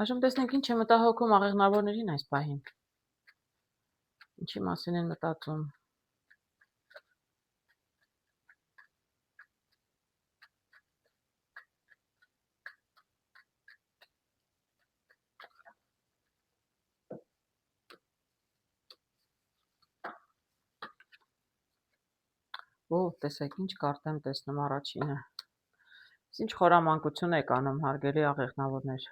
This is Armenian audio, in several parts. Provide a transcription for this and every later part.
Այժմ տեսնենք ինչ է մտահոգում աղեղնավորներին այս պահին։ Ինչի մասին են մտածում։ Տեսեք, ինչ կարտեմ տեսնում առաջինը։ Ինչ խորամանկություն եք անում, հարգելի աղեղնավորներ։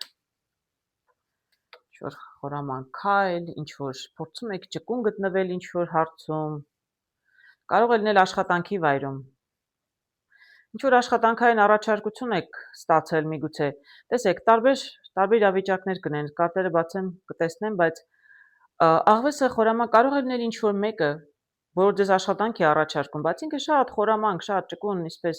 Ինչ-որ խորամանկ քայլ, ինչ-որ փորձում եք ճկուն գտնվել ինչ-որ հարցում։ Կարող է լինել աշխատանքի վայրում։ Ինչ-որ աշխատանքային առաջարկություն եք ստացել միգուցե։ Տեսեք, տարբեր իրավիճակներ կնեն, կարտերը բացեմ կտեսնեմ, բայց աղվեսը խորամանկ կարող է լինել ինչ-որ մեկը, որ ձեզ աշխատանք է առաջարկում, բայց ինքը շատ խորամանկ, շատ ճկուն, իսպես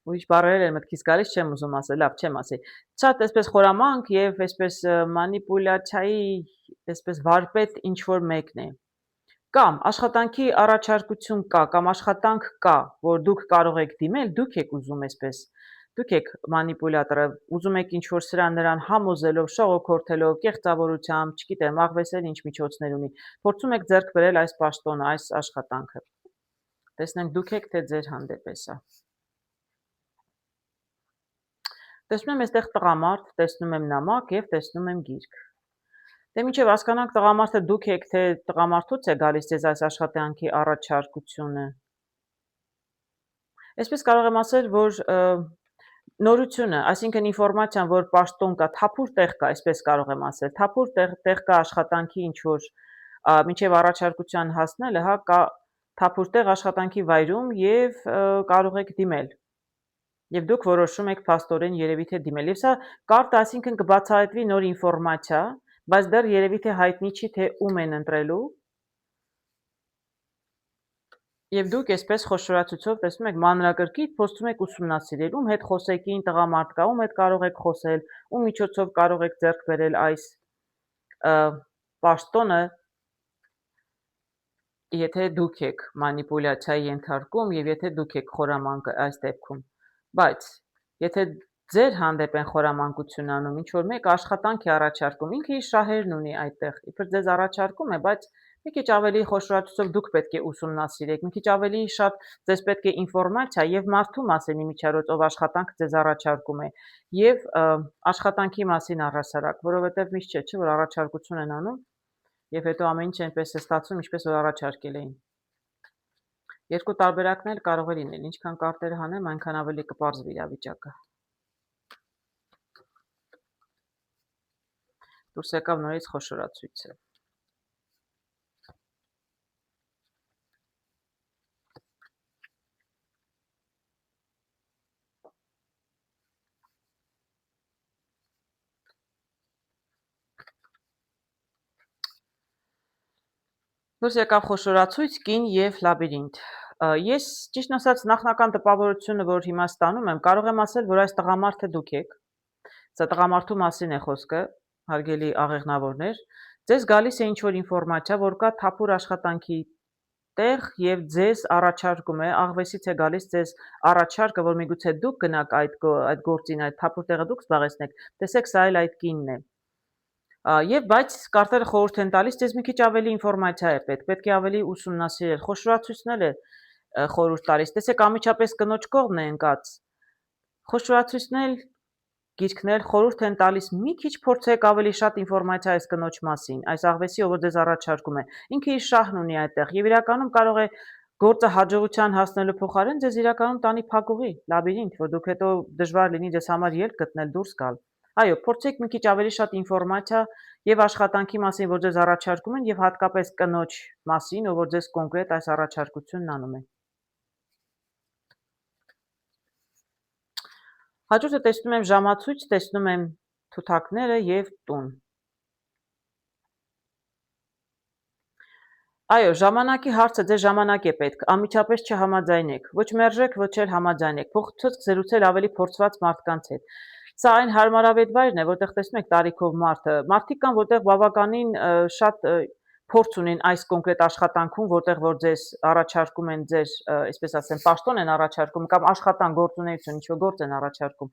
ուրիշ բառեր են մտքից գալիս, չեմ ուզում ասել, լավ, չեմ ասի։ Շատ այսպես խորամանկ եւ այսպես մանիպուլյացիայի, այսպես վարպետ ինչ-որ մեկն է։ Կամ աշխատանքի առաջարկություն կա, կամ աշխատանք կա, որ դուք կարող եք դիմել, դուք եք ուզում այսպես։ Դուք եք մանիպուլյատորը, ուզում եք ինչ-որ սրան նրան համոզելով, շողոքորթելով, կեղծավորությամբ, չգիտեմ, աղվեսել ինչ միջոցներ ունի, փորձում եք ձեռք բերել այս պաշտոնը, այս աշխատանքը։ Տեսնենք դուք եք, թե ձեր հանդեպ է սա։ Տեսնում եմ այստեղ տղամարդ, տեսնում եմ նամակ եւ տեսնում եմ գիրք։ Դե մինչև հասկանանք տղամարդը դուք եք, թե տղամարդուց է գալիս ձեզ այս աշխատանքի առաջարկությունը։ Այսպես կարող եմ ասել, որ նորությունը, այսինքն ինֆորմացիան, որ պաշտոն կա, թափուր տեղ կա, այսպես կարող եմ ասել, թափուր տեղ կա աշխատանքի ինչ-որ մինչև առաջարկության հասնելը, հա, կա թափուր տեղ աշխատանքի վայրում եւ կարող եք դիմել։ Եվ դուք որոշում եք փաստորեն երևի թե դիմել։ Եվ սա կարտը, այսինքն կբացահայտվի նոր ինֆորմացիա, բայց դեռ երևի թե հայտնի չի, թե ում են ընտրելու։ Եվ դուք այսպես խոշորացուցով տեսնում եք մանրակրկիտ փորձում եք ուսումնասիրել, ում հետ խոսեկին տղամարդ կա, ում հետ կարող եք խոսել, ում միջոցով կարող եք ձեռք բերել այս պաշտոնը, եթե դուք եք մանիպուլյացիայի ենթարկում եւ եթե դուք եք խորամանկը այս դեպքում։ Բայց եթե ձեր հանդեպ են խորամանկություն անում, ինչ որ մեկ աշխատանք է առաջարկում, ինքը իր շահերն ունի այդտեղ, իբր ձեզ առաջարկում է, բայց մի քիչ ավելի խոշորացուցով դուք պետք է ուսումնասիրեք, մի քիչ ավելի շատ ձեզ պետք է ինֆորմացիա եւ մարդու մասին միջարոց, ով աշխատանք ձեզ առաջարկում է, եւ աշխատանքի մասին առհասարակ, որովհետեւ միշտ չէ, որ առաջարկություն են անում եւ հետո ամեն ինչ այնպես է ստացվում, ինչպես որ առաջարկել էին։ Երկու տարբերակն էլ կարող է լինել, ինչքան կարտերը հանեմ, այնքան ավելի կպարզվի իրավիճակը։ Դուրս եկավ նորից խոշորացույցը։ Դուրս եկավ խոշորացույց, կին եւ լաբիրինթ։ Ես ճիշտն ասած նախնական տպավորությունը, որ հիմա ստանում եմ, կարող եմ ասել, որ այս տղամարդը դուք եք։ Սա տղամարդու մասին է խոսքը, հարգելի աղեղնավորներ։ Ձեզ գալիս է ինչ-որ ինֆորմացիա, որ կա թափուր աշխատանքի տեղ եւ ձեզ առաջարկում է, աղվեսից է գալիս ձեզ առաջարկը, որ միգուցե դուք գնաք այդ գործին, այդ թափուր տեղը դուք զբաղեցնեք։ Տեսեք, սա էլ այդ կինն է։ Եվ բայց կարտերը խորհուրդ են տալիս, ձեզ մի քիչ ավելի ինֆորմացիա է պետք է ավելի ուսումնասիրել, խոշորացույցն էլ է խորհուրդ տալիս, տեսեք ամիջապես կնոջ կողմն է ընկած, խոշորացույցն էլ, գիրքն էլ խորհուրդ են տալիս, մի քիչ փորձեք ավելի շատ ինֆորմացիա այս կնոջ մասին, այս աղվեսի, ով որ ձեզ առաջարկում է, ինքը իր շահն ունի այդտեղ, եւ իրականում կարող է գործը հաջողության հասնելու փոխարեն ձեզ իրականում տանի փակուղի, լաբիրինթ, որ դուք հետո դժվար լինի ձեզ համար ելք գտնել դուրս գալ։ Այո, փորձեք մի քիչ ավելի շատ ինֆորմացիա եւ աշխատանքի մասին, որ ձեզ առաջարկում են, եւ հատկապես կնոջ մասին, ով որ ձեզ կոնկրետ այս առաջարկությունն անում է։ Հաջորդը տեսնում եմ ժամացույց, տեսնում եմ թութակները եւ տուն։ Այո, ժամանակի հարցը ձեզ ժամանակ է պետք, անմիջապես չհամաձայնեք, ոչ մերժեք, ոչ էլ համաձայնեք, փոխցոց զրուցել ավելի փորձված մարդկանց հետ։ Սա այն հարմարավետ վայրն է, որտեղ տեսնում եք տարիքով մարդիկ կան, որտեղ բավականին շատ փորձ ունեն այս կոնկրետ աշխատանքում, որտեղ որ ձեզ առաջարկում են ձեր, այսպես ասեմ, պաշտոն են առաջարկում կամ աշխատան գործունեություն, ինչ-որ գործ են առաջարկում,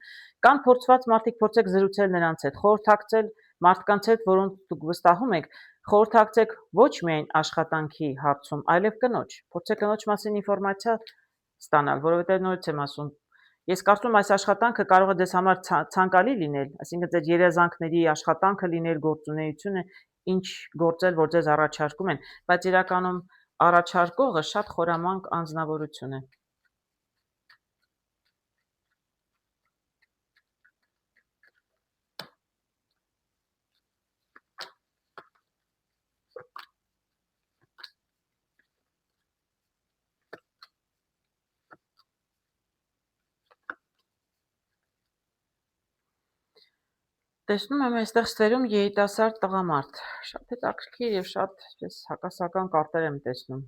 կան փորձված մարդիկ, փորձեք զրուցել նրանց հետ, խորհրդակցել մարդկանց հետ, որոնց դուք վստահում եք, խորհրդակցեք ոչ միայն աշխատանքի հարցում, այլև կնոջ, փորձեք կնոջ մասին ինֆորմացիա ստանալ, որովհետև նորից եմ ասում, ես կարծում եմ այս աշխատանքը կարող է ձեզ համար ցանկալի լինել, այսինքն ձեր երազանքների աշխատանքը լինել, գործունեությունը, ինչ գործել, որ ձեզ առաջարկում են, բայց իրականում առաջարկողը շատ խորամանկ անձնավորություն է։ Տեսնում եմ այստեղ ստվերում երիտասարդ տղամարդ, շատ հետաքրքիր եւ շատ հակասական կարտեր եմ տեսնում։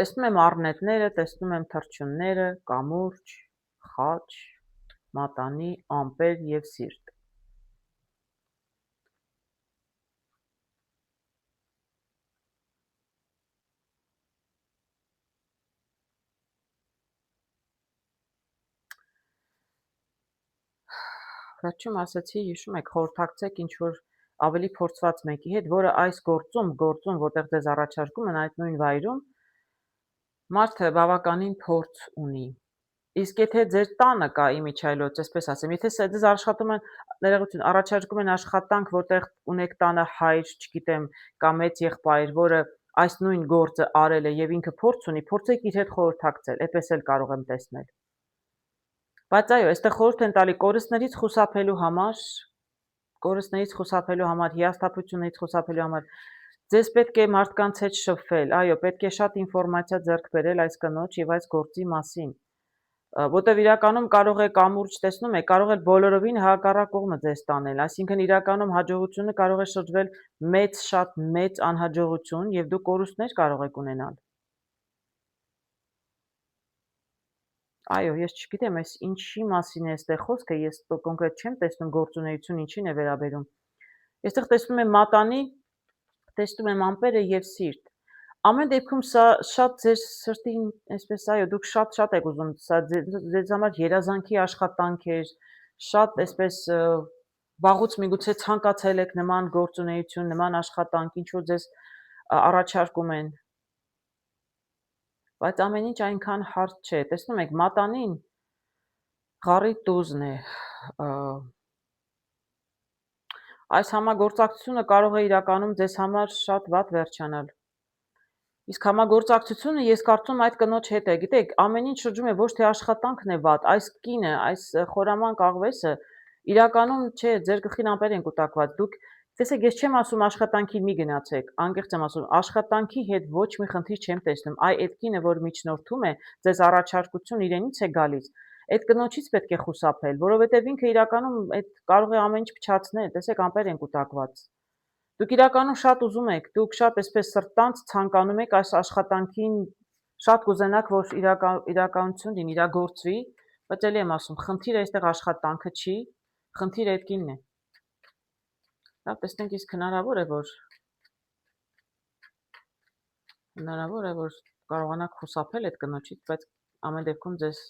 Տեսնում եմ առնետները, տեսնում եմ թռչունները, կամուրջ, խաչ, մատանի, ամպեր եւ սիրտ։ Վերջում ասացի, հիշում եք, խորհրդակցեք ինչ-որ ավելի փորձված մեկի հետ, որը այս գործում, որտեղ ձեզ առաջարկում են այդ նույն վայրում, մարդը բավականին փորձ ունի։ Իսկ եթե ձեր տանը կա իմիջիայլոց, այսպես ասեմ, եթե ձեզ աշխատում են, ներողություն, առաջարկում են աշխատանք, որտեղ ունեք տանը հայր, չգիտեմ, կամ մեծ եղբայր, որը այս նույն գործը արել է եւ ինքը փորձ ունի, փորձեք իր հետ խորհրդակցել, այդպես էլ կարող եմ տեսնել։ Բայց այո, այստեղ խորհուրդ են տալի կորուստներից խուսափելու համար, հիասթափություններից խուսափելու համար, ձեզ պետք է մարդկանց հետ շփվել, այո, պետք է շատ ինֆորմացիա ձեռք բերել այս կնոջ եւ այս գործի մասին, որտեւ իրականում կարող է կամուրջ, տեսնում եք, կարող է բոլորովին հակառակ կողմը ձեզ տանել, այսինքն իրականում հաջողությունը կարող է շրջվել շատ մեծ անհաջողություն եւ դուք կորուստներ կարող եք ունենալ։ Այո, ես չգիտեմ, այս ինչի մասին է այստեղ խոսքը, ես կոնկրետ չեմ տեսնում գործունեություն ինչին է վերաբերում։ Այստեղ տեսնում եմ մատանի, տեսնում եմ ամպերը եւ սիրտ։ Ամեն դեպքում սա շատ ձեր սրտին, այսպես այո, դուք շատ եք ուզում, սա ձեզ համար երազանքի աշխատանք է, շատ այսպես վաղուց միգուցե ցանկացել եք նման գործունեություն, նման աշխատանք, ինչ որ ձեզ առաջարկում են։ Բայց ամեն ինչ այնքան հարթ չէ, տեսնում եք, մատանին ղարի տուզն է, այս համագործակցությունը կարող է իրականում ձեզ համար շատ վատ վերջանալ, իսկ համագործակցությունը ես կարծում այդ կնոջ հետ է, գիտեք, ամեն ինչ շրջում է ոչ թե աշխատանքն է վատ, այս կինը, այս խորամանկ աղվեսը, իրականում չէ, ձեր գլխին ամպեր են կուտակված, դուք տեսեք, ես չեմ ասում աշխատանքի մի գնացեք, անկեղծ եմ ասում, աշխատանքի հետ ոչ մի խնդիր չեմ տեսնում, այդ կինը, որ միջնորդում է, ձեզ առաջարկություն իրենից է գալիս, այդ կնոջից պետք է խուսափել, որովհետև ինքը իրականում կարող է ամեն ինչ փչացնել, տեսեք, ամպեր են կուտակված։ Դուք իրականում շատ ուզում եք, դուք շատ այսպես սրտանց ցանկանում եք այս աշխատանքին, շատ կուզենաք, որ իրականություն լինի, իրագործվի, բայց ելի եմ ասում, խնդիրը այստեղ աշխատանքը չի, խնդիրը այդ կինն է։ Լավ, տեսնենք, իսկ հնարավոր է, որ կարողանաք խուսափել այդ կնոջից, բայց ամեն դեպքում ձեզ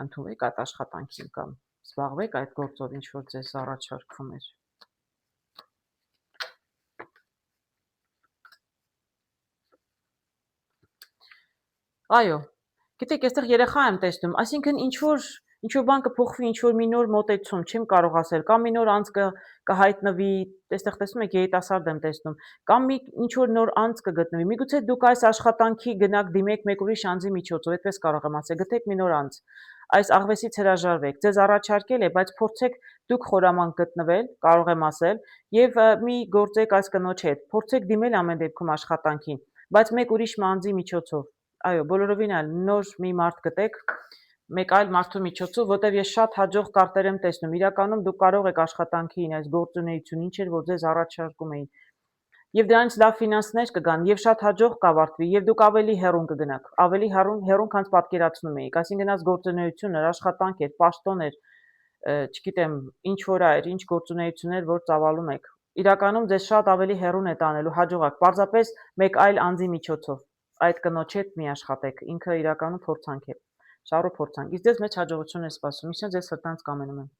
ընդունվեք այդ աշխատանքին կամ զբաղվեք այդ գործով, ինչ որ ձեզ առաջարկվում էր։ Այո, գիտեք, այստեղ երեխա եմ տեսնում, այսինքն ինչ-որ բան կփոխվի, ինչ-որ մի նոր մոտեցում, չեմ կարող ասել, կամ մի նոր անձ կհայտնվի, այստեղ տեսնում եք երիտասարդ եմ տեսնում, կամ ինչ-որ նոր անձ կգտնվի, միգուցե դուք այս աշխատանքի գնաք դիմեք մեկ ուրիշ անձի միջոցով, այդպես կարող եմ ասել, գտեք մի նոր անձ, այս աղվեսից հրաժարվեք, ձեզ առաջարկել է, բայց փորձեք դուք խորամանկ գտնվել, կարող եմ ասել, եւ մի գործեք այս կնոջ հետ, փորձեք դիմել ամեն դեպքում աշխատանքին, բայց մեկ ուրիշ անձի միջոցով, այո, բոլորովին այլ նոր մի մարդ գտեք, մեկ այլ մարդու միջոցով, որտեղ ես շատ հաջող կարտեր եմ տեսնում, իրականում դուք կարող եք աշխատանքին, այս գործունեություն, ինչ էր, որ ձեզ առաջարկում էին, եւ դրանից լավ ֆինանսներ կգան, եւ շատ հաջող կավարտվի, եւ դուք ավելի հեռուն կգնաք, ավելի հեռուն, քան պատկերացնում էիք, այսինքն այս գործունեությունը, աշխատանք էր, պաշտոն էր, չգիտեմ, ինչ որ այր, ինչ գործունեություններ, որ ծավալում եք, իրականում ձեզ շատ ավելի հեռուն է տանելու հաջողակ, պարզապես մեկ այլ անձի միջոցով, այդ կնոջ հետ մի աշխատեք, ինքը իրականում փորձանք է, շառու փորձանք, իսկ ձեզ մեջ հաջողություն է սպասում, միշտ ձեզ սրտանց կամենում եմ։